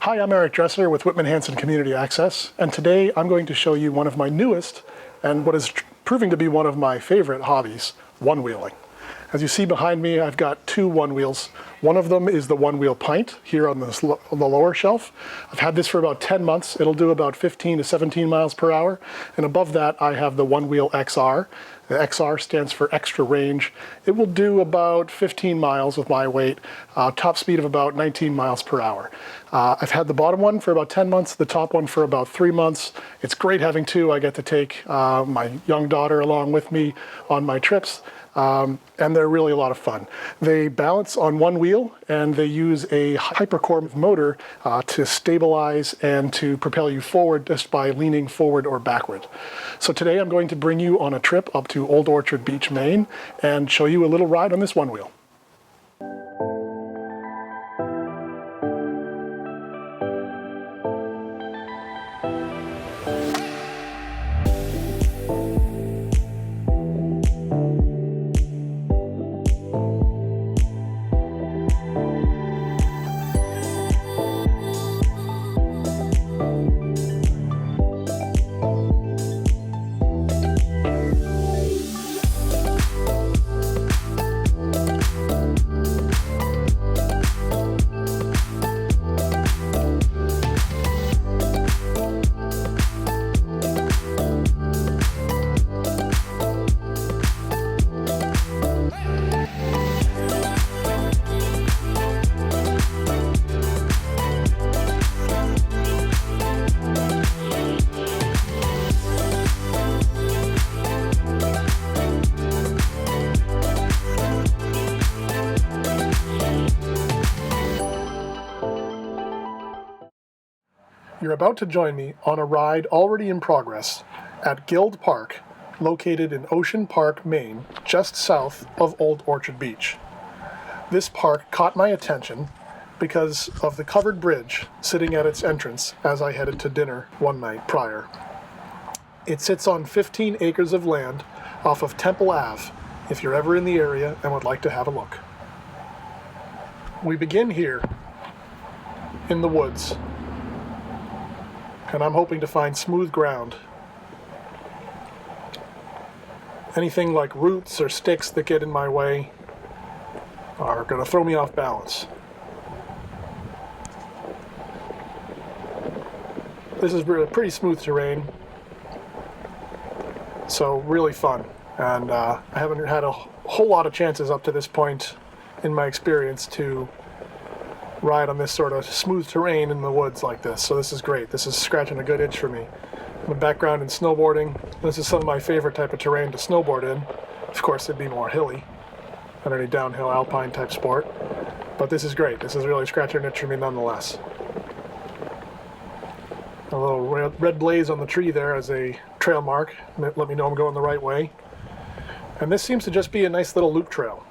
Hi, I'm Eric Dresser with Whitman Hanson Community Access, and today I'm going to show you one of my newest and what is proving to be one of my favorite hobbies, one-wheeling. As you see behind me, I've got two one-wheels. One of them is the one-wheel pint here on the lower shelf. I've had this for about 10 months. It'll do about 15 to 17 miles per hour. And above that, I have the one-wheel XR. The XR stands for extra range. It will do about 15 miles with my weight, top speed of about 19 miles per hour. I've had the bottom one for about 10 months, the top one for about 3 months. It's great having two. I get to take my young daughter along with me on my trips. And they're really a lot of fun. They balance on one wheel and they use a hypercore motor to stabilize and to propel you forward just by leaning forward or backward. So today I'm going to bring you on a trip up to Old Orchard Beach, Maine, and show you a little ride on this one wheel. You're about to join me on a ride already in progress at Guild Park, located in Ocean Park, Maine, just south of Old Orchard Beach. This park caught my attention because of the covered bridge sitting at its entrance as I headed to dinner one night prior. It sits on 15 acres of land off of Temple Ave, if you're ever in the area and would like to have a look. We begin here in the woods, and I'm hoping to find smooth ground. Anything like roots or sticks that get in my way are going to throw me off balance. This is pretty smooth terrain, so really fun. And I haven't had a whole lot of chances up to this point in my experience to ride on this sort of smooth terrain in the woods like this, so this is great. This is scratching a good itch for me. My background in snowboarding, this is some of my favorite type of terrain to snowboard in. Of course, it'd be more hilly than any downhill alpine type sport, but this is great. This is really scratching an itch for me nonetheless. A little red blaze on the tree there as a trail mark, let me know I'm going the right way. And this seems to just be a nice little loop trail.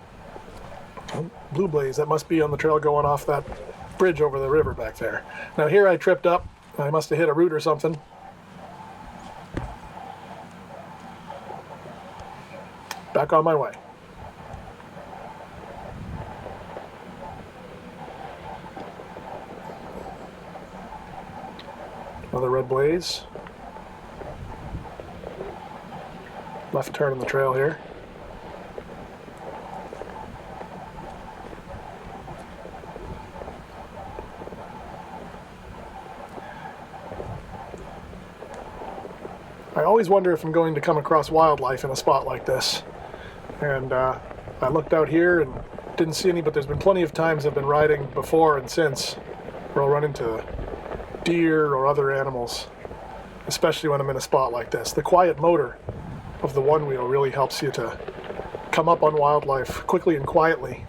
Blue blaze, that must be on the trail going off that bridge over the river back there. Now here I tripped up. I must have hit a root or something. Back on my way. Another red blaze. Left turn on the trail here. I always wonder if I'm going to come across wildlife in a spot like this. And I looked out here and didn't see any, but there's been plenty of times I've been riding before and since where I'll run into deer or other animals, especially when I'm in a spot like this. The quiet motor of the one wheel really helps you to come up on wildlife quickly and quietly,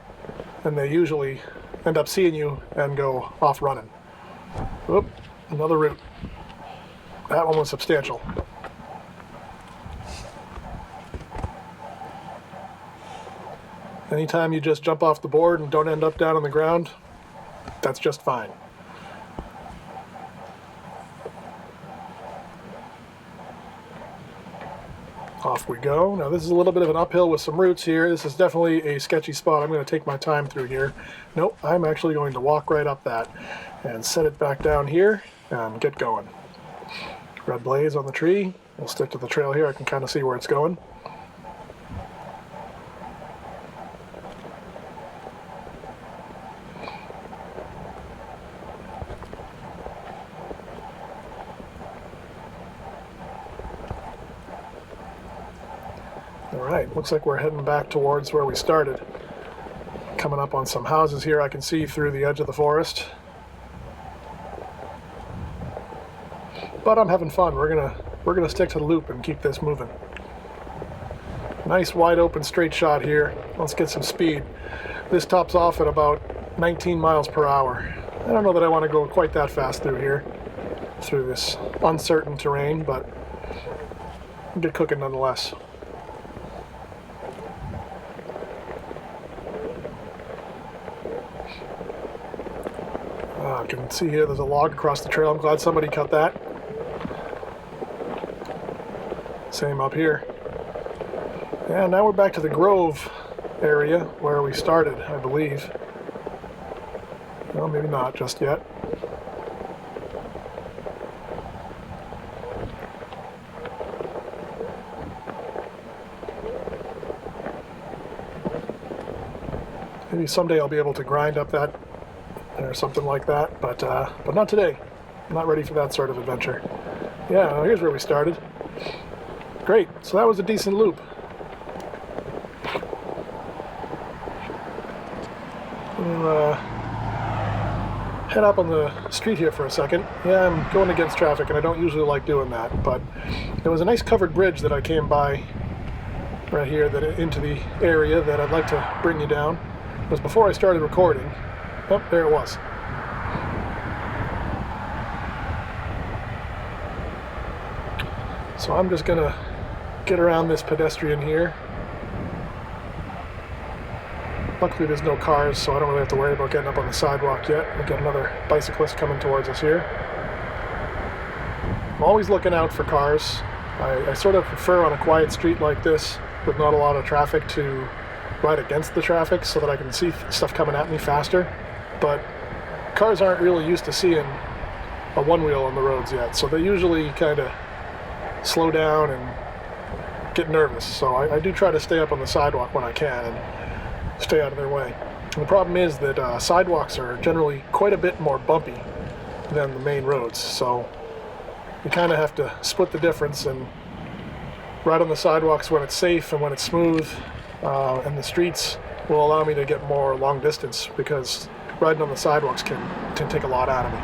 and they usually end up seeing you and go off running. Oop, another root. That one was substantial. Anytime you just jump off the board and don't end up down on the ground, that's just fine. Off we go. Now this is a little bit of an uphill with some roots here. This is definitely a sketchy spot. I'm going to take my time through here. Nope, I'm actually going to walk right up that and set it back down here and get going. Red blaze on the tree. We'll stick to the trail here. I can kind of see where it's going. Alright, looks like we're heading back towards where we started. Coming up on some houses here I can see through the edge of the forest. But I'm having fun. We're gonna stick to the loop and keep this moving. Nice wide open straight shot here. Let's get some speed. This tops off at about 19 miles per hour. I don't know that I want to go quite that fast through here, through this uncertain terrain, but get cooking nonetheless. I can see here there's a log across the trail. I'm glad somebody cut that. Same up here. And now we're back to the Grove area where we started, I believe. Well, maybe not just yet. Maybe someday I'll be able to grind up that or something like that, but not today. I'm not ready for that sort of adventure. Yeah, here's where we started. Great, so that was a decent loop. We'll head up on the street here for a second. Yeah, I'm going against traffic and I don't usually like doing that, but there was a nice covered bridge that I came by right here into the area that I'd like to bring you down. It was before I started recording. Oh, there it was. So I'm just gonna get around this pedestrian here. Luckily there's no cars, so I don't really have to worry about getting up on the sidewalk yet. We've got another bicyclist coming towards us here. I'm always looking out for cars. I sort of prefer on a quiet street like this with not a lot of traffic to ride against the traffic so that I can see stuff coming at me faster. But cars aren't really used to seeing a one-wheel on the roads yet, so they usually kind of slow down and get nervous. So I do try to stay up on the sidewalk when I can and stay out of their way. And the problem is that sidewalks are generally quite a bit more bumpy than the main roads, so you kind of have to split the difference and ride on the sidewalks when it's safe and when it's smooth, and the streets will allow me to get more long distance because riding on the sidewalks can take a lot out of me.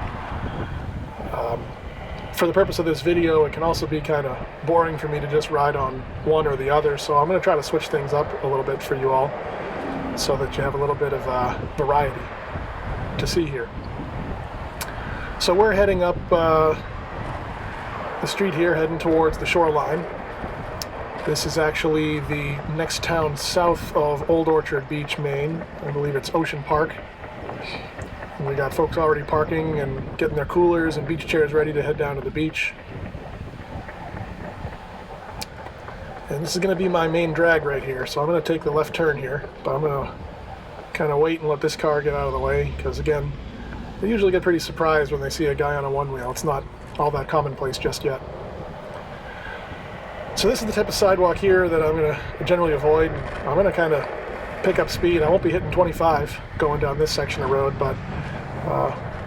For the purpose of this video, it can also be kind of boring for me to just ride on one or the other, so I'm going to try to switch things up a little bit for you all so that you have a little bit of variety to see here. So we're heading up the street here, heading towards the shoreline. This is actually the next town south of Old Orchard Beach, Maine. I believe it's Ocean Park. And we got folks already parking and getting their coolers and beach chairs ready to head down to the beach. And this is going to be my main drag right here, so I'm going to take the left turn here, but I'm going to kind of wait and let this car get out of the way, because again, they usually get pretty surprised when they see a guy on a one-wheel. It's not all that commonplace just yet. So this is the type of sidewalk here that I'm going to generally avoid. I'm going to kind of pick up speed. I won't be hitting 25 going down this section of road, but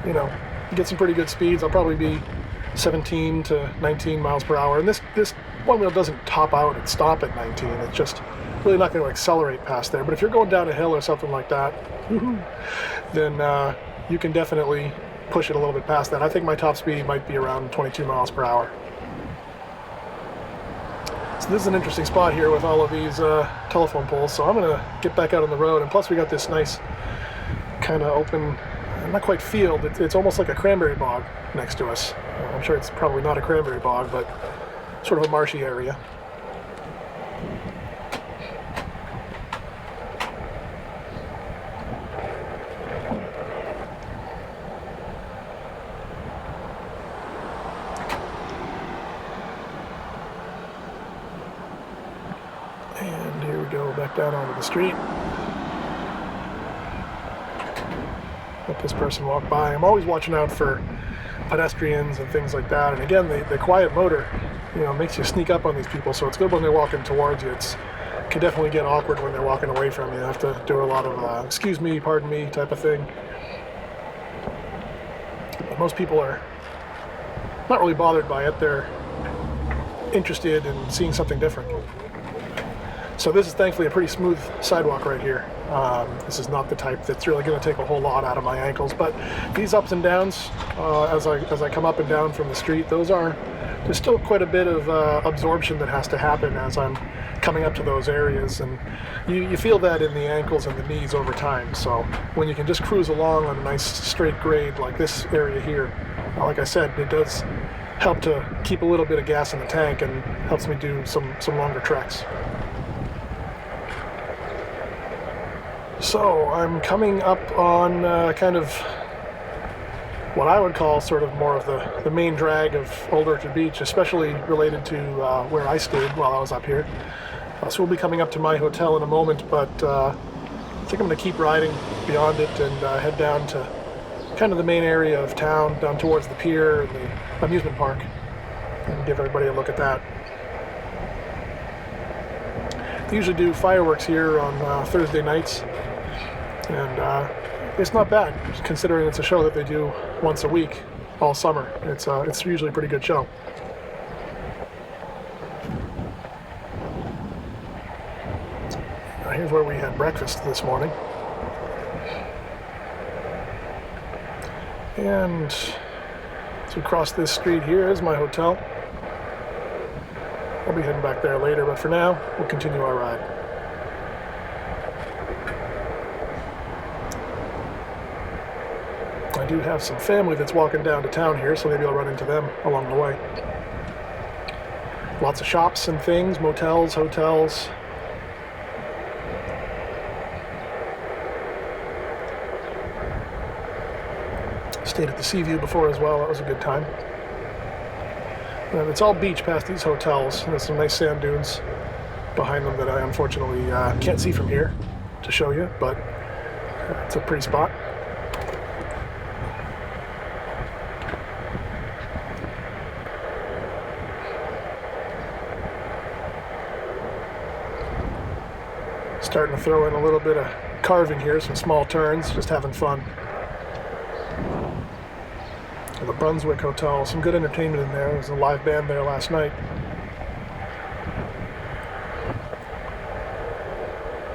you know, get some pretty good speeds. I'll probably be 17 to 19 miles per hour. And this one wheel doesn't top out and stop at 19. It's just really not going to accelerate past there. But if you're going down a hill or something like that, then you can definitely push it a little bit past that. I think my top speed might be around 22 miles per hour. So this is an interesting spot here with all of these telephone poles. So I'm going to get back out on the road. And plus we got this nice kind of open, not quite field, it's almost like a cranberry bog next to us. I'm sure it's probably not a cranberry bog, but sort of a marshy area. back down onto the street. Let this person walk by. I'm always watching out for pedestrians and things like that. And again, the quiet motor, makes you sneak up on these people. So it's good when they're walking towards you. It can definitely get awkward when they're walking away from you. You have to do a lot of excuse me, pardon me type of thing. But most people are not really bothered by it. They're interested in seeing something different. So this is thankfully a pretty smooth sidewalk right here. This is not the type that's really going to take a whole lot out of my ankles, but these ups and downs as I come up and down from the street, there's still quite a bit of absorption that has to happen as I'm coming up to those areas, and you feel that in the ankles and the knees over time. So when you can just cruise along on a nice straight grade like this area here, like I said, it does help to keep a little bit of gas in the tank and helps me do some longer treks. So I'm coming up on kind of what I would call sort of more of the main drag of Old Orchard Beach, especially related to where I stayed while I was up here. So we'll be coming up to my hotel in a moment, but I think I'm going to keep riding beyond it and head down to kind of the main area of town, down towards the pier and the amusement park, and give everybody a look at that. They usually do fireworks here on Thursday nights, and it's not bad considering it's a show that they do once a week all summer. It's usually a pretty good show. Here's where we had breakfast this morning. And as we cross this street here is my hotel. I'll be heading back there later, but for now, we'll continue our ride. I do have some family that's walking down to town here, so maybe I'll run into them along the way. Lots of shops and things, motels, hotels. Stayed at the Seaview before as well. That was a good time. And it's all beach past these hotels. There's some nice sand dunes behind them that I unfortunately can't see from here to show you, but it's a pretty spot. Starting to throw in a little bit of carving here, some small turns, just having fun. The Brunswick Hotel, some good entertainment in there. There was a live band there last night.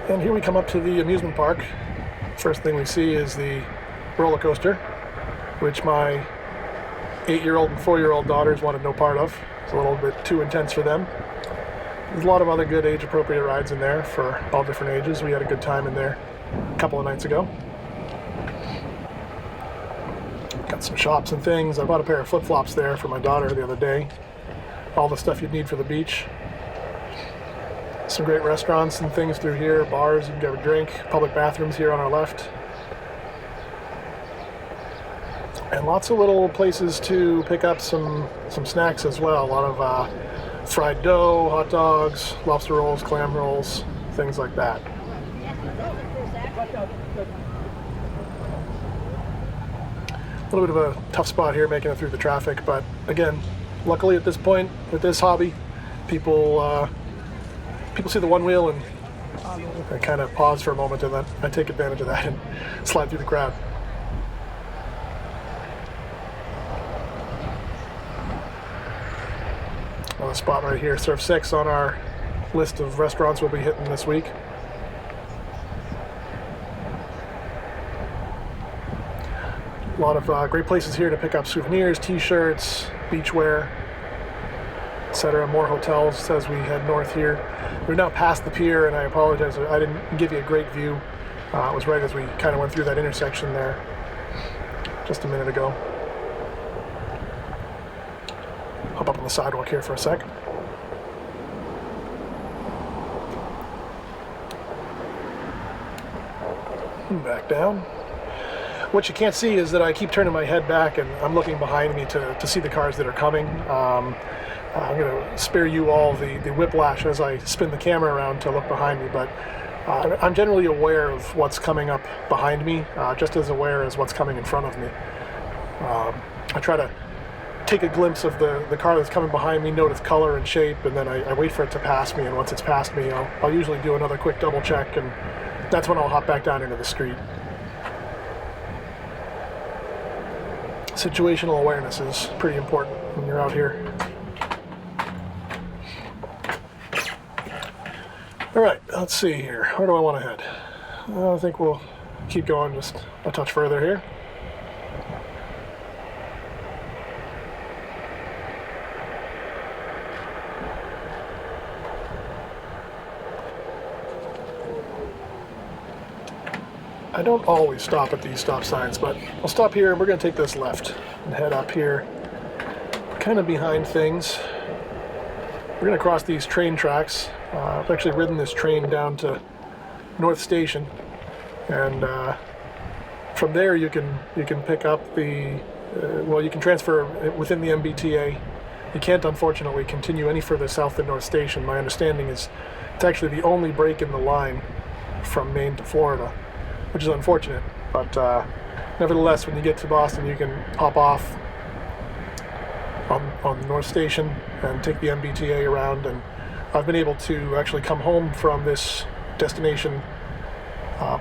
And here we come up to the amusement park. First thing we see is the roller coaster, which my 8-year-old and 4-year-old daughters wanted no part of. It's a little bit too intense for them. There's a lot of other good age-appropriate rides in there for all different ages. We had a good time in there a couple of nights ago. Got some shops and things. I bought a pair of flip-flops there for my daughter the other day. All the stuff you'd need for the beach. Some great restaurants and things through here, bars, you can get a drink, public bathrooms here on our left. And lots of little places to pick up some snacks as well. A lot of fried dough, hot dogs, lobster rolls, clam rolls, things like that. A little bit of a tough spot here making it through the traffic, but again, luckily at this point with this hobby, people see the one wheel and I kind of pause for a moment, and then I take advantage of that and slide through the crowd. Another spot right here, Surf 6 on our list of restaurants we'll be hitting this week. A lot of great places here to pick up souvenirs, t-shirts, beachwear, etc. More hotels as we head north here. We're now past the pier, and I apologize, I didn't give you a great view. It was right as we kind of went through that intersection there just a minute ago. Hop up on the sidewalk here for a sec. Back down. What you can't see is that I keep turning my head back and I'm looking behind me to see the cars that are coming. I'm going to spare you all the whiplash as I spin the camera around to look behind me, but I'm generally aware of what's coming up behind me, just as aware as what's coming in front of me. I try to take a glimpse of the car that's coming behind me, note its color and shape, and then I wait for it to pass me, and once it's passed me, I'll usually do another quick double check, and that's when I'll hop back down into the street. Situational awareness is pretty important when you're out here. All right, let's see here. Where do I want to head? I think we'll keep going just a touch further here. I don't always stop at these stop signs, but I'll stop here and we're going to take this left and head up here, kind of behind things. We're going to cross these train tracks. I've actually ridden this train down to North Station, and from there you can pick up the well, you can transfer within the MBTA. You can't, unfortunately, continue any further south than North Station. My understanding is it's actually the only break in the line from Maine to Florida, which is unfortunate. But nevertheless, when you get to Boston, you can hop off on North Station and take the MBTA around, and I've been able to actually come home from this destination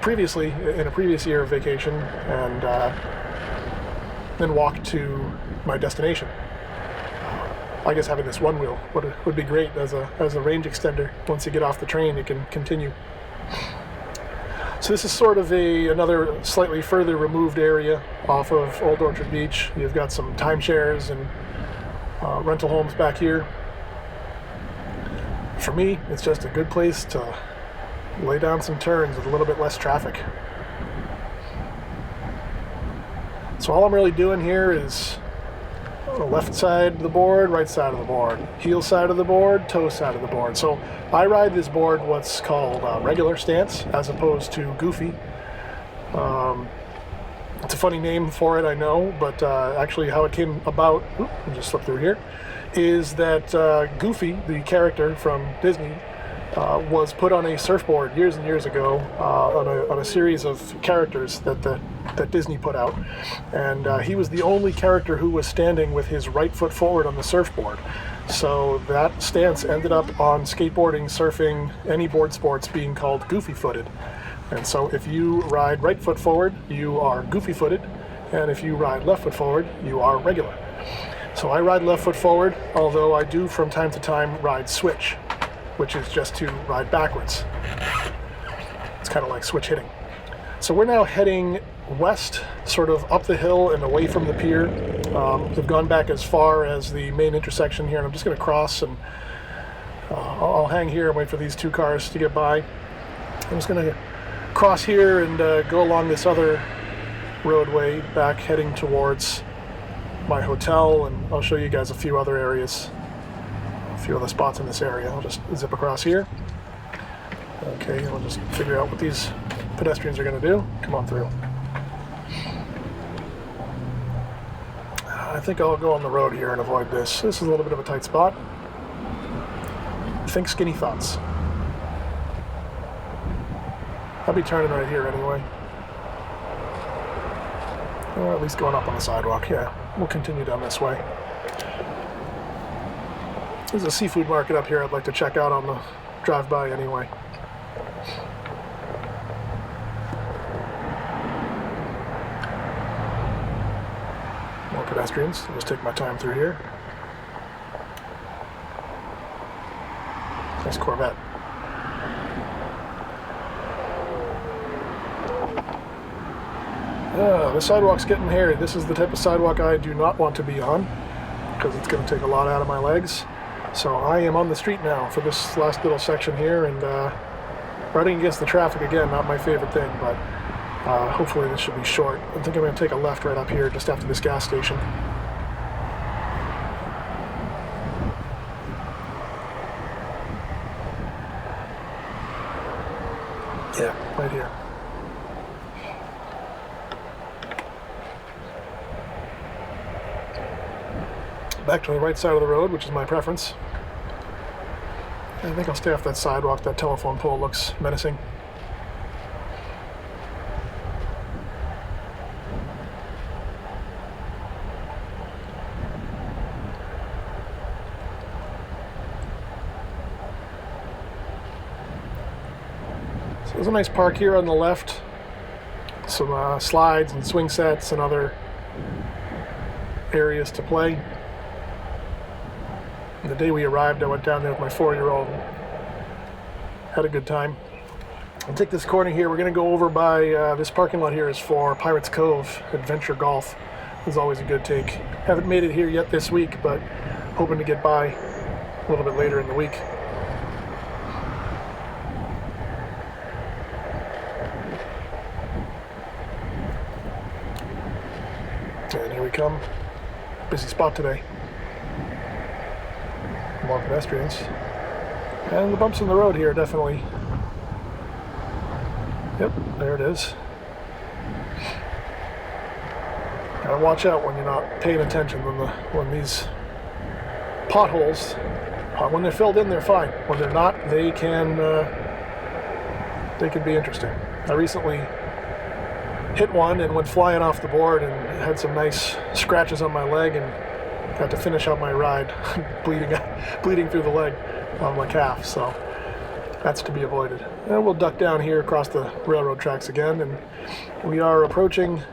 previously, in a previous year of vacation, and then walk to my destination. I guess having this one wheel would be great as a range extender. Once you get off the train, you can continue. So this is sort of another slightly further removed area off of Old Orchard Beach. You've got some timeshares and rental homes back here. For me, it's just a good place to lay down some turns with a little bit less traffic. So all I'm really doing here is the left side of the board, right side of the board, heel side of the board, toe side of the board. So I ride this board what's called regular stance as opposed to goofy. It's a funny name for it, I know, but actually how it came about, I'll just slip through here, is that Goofy, the character from Disney, was put on a surfboard years and years ago on a series of characters that Disney put out, and he was the only character who was standing with his right foot forward on the surfboard. So that stance ended up on skateboarding, surfing, any board sports being called goofy-footed. And so if you ride right foot forward, you are goofy-footed, and if you ride left foot forward, you are regular. So I ride left foot forward, although I do from time to time ride switch, which is just to ride backwards. It's kind of like switch hitting. So we're now heading west, sort of up the hill and away from the pier. We've gone back as far as the main intersection here, and I'm just going to cross, and I'll hang here and wait for these two cars to get by. I'm just going to cross here and go along this other roadway back heading towards my hotel, and I'll show you guys a few other areas, a few other spots in this area. I'll just zip across here. Okay, we'll just figure out what these pedestrians are going to do. Come on through. I think I'll go on the road here and avoid this. This is a little bit of a tight spot. Think skinny thoughts. I'll be turning right here anyway. Or at least going up on the sidewalk. Yeah, we'll continue down this way. There's a seafood market up here I'd like to check out on the drive-by anyway. More pedestrians. I'll just take my time through here. Nice Corvette. The sidewalk's getting hairy. This is the type of sidewalk I do not want to be on because it's going to take a lot out of my legs. So I am on the street now for this last little section here, and riding against the traffic again, not my favorite thing, but hopefully this should be short. I think I'm going to take a left right up here just after this gas station. Yeah, right here. back to the right side of the road, which is my preference. I think I'll stay off that sidewalk. That telephone pole looks menacing. So there's a nice park here on the left. Some slides and swing sets and other areas to play. And the day we arrived, I went down there with my 4-year-old. Had a good time. I'll take this corner here. We're going to go over by this parking lot here is for Pirates Cove Adventure Golf. It's always a good take. Haven't made it here yet this week, but hoping to get by a little bit later in the week. And here we come. Busy spot today. More pedestrians. And the bumps in the road here definitely. Yep, there it is. Gotta watch out when you're not paying attention when these potholes, when they're filled in, they're fine. When they're not, they can be interesting. I recently hit one and went flying off the board and had some nice scratches on my leg and had to finish out my ride bleeding through the leg on my calf, so that's to be avoided. And we'll duck down here across the railroad tracks again, and we are approaching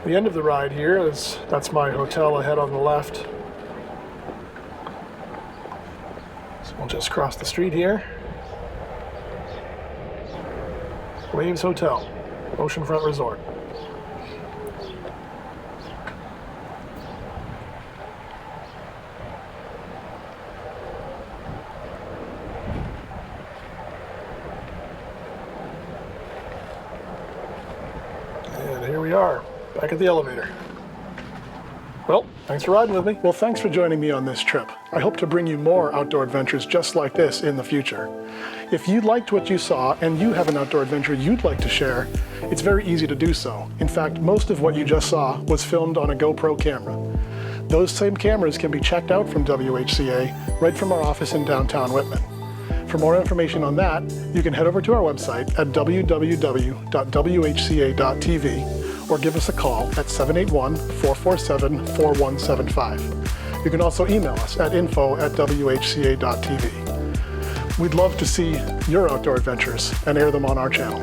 the end of the ride here. That's my hotel ahead on the left. So we'll just cross the street here. Waves Hotel, Oceanfront Resort. And here we are, back at the elevator. Well, thanks for riding with me. Well, thanks for joining me on this trip. I hope to bring you more outdoor adventures just like this in the future. If you liked what you saw and you have an outdoor adventure you'd like to share, it's very easy to do so. In fact, most of what you just saw was filmed on a GoPro camera. Those same cameras can be checked out from WHCA right from our office in downtown Whitman. For more information on that, you can head over to our website at www.whca.tv or give us a call at 781-447-4175. You can also email us at info@whca.tv. We'd love to see your outdoor adventures and air them on our channel.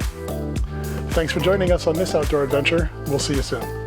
Thanks for joining us on this outdoor adventure. We'll see you soon.